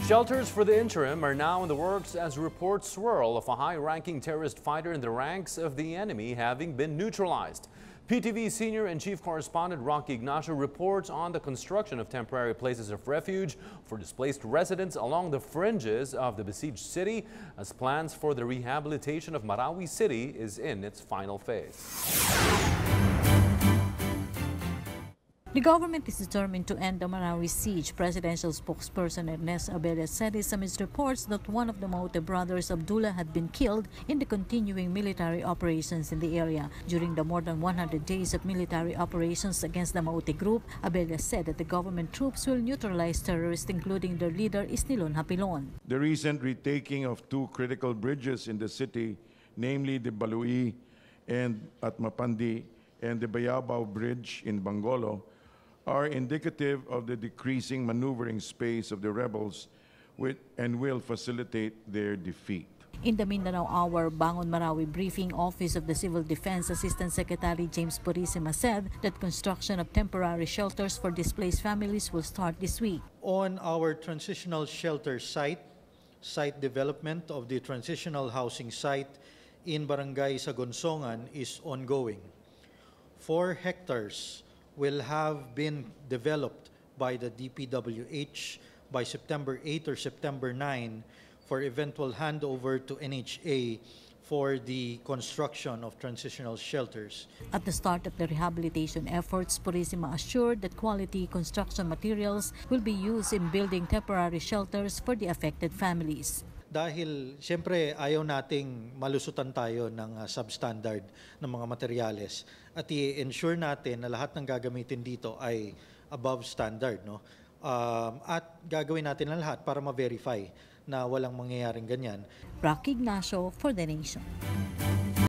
Shelters for the interim are now in the works as reports swirl of a high-ranking terrorist fighter in the ranks of the enemy having been neutralized. PTV senior and chief correspondent Rocky Ignacio reports on the construction of temporary places of refuge for displaced residents along the fringes of the besieged city as plans for the rehabilitation of Marawi city is in its final phase. The government is determined to end the Marawi siege. Presidential spokesperson Ernest Abella said this amidst reports that one of the Maute brothers, Abdullah, had been killed in the continuing military operations in the area. During the more than 100 days of military operations against the Maute group, Abella said that the government troops will neutralize terrorists, including their leader, Isnilon Hapilon. The recent retaking of two critical bridges in the city, namely the Balui and at Mapandi and the Bayabao Bridge in Bangolo, are indicative of the decreasing maneuvering space of the rebels and will facilitate their defeat. In the Mindanao Hour Bangon Marawi briefing, Office of the Civil Defense Assistant Secretary James Purisima said that construction of temporary shelters for displaced families will start this week. On our transitional shelter site development of the transitional housing site in Barangay Sagonsongan is ongoing. 4 hectares will have been developed by the DPWH by September 8 or September 9 for eventual handover to NHA for the construction of transitional shelters. At the start of the rehabilitation efforts, Purisima assured that quality construction materials will be used in building temporary shelters for the affected families. Dahil siyempre ayaw nating malusutan tayo ng substandard ng mga materyales at i-ensure natin na lahat ng gagamitin dito ay above standard, no? At gagawin natin ang lahat para ma-verify na walang mangyayaring ganyan. Rocky Ignacio for The Nation.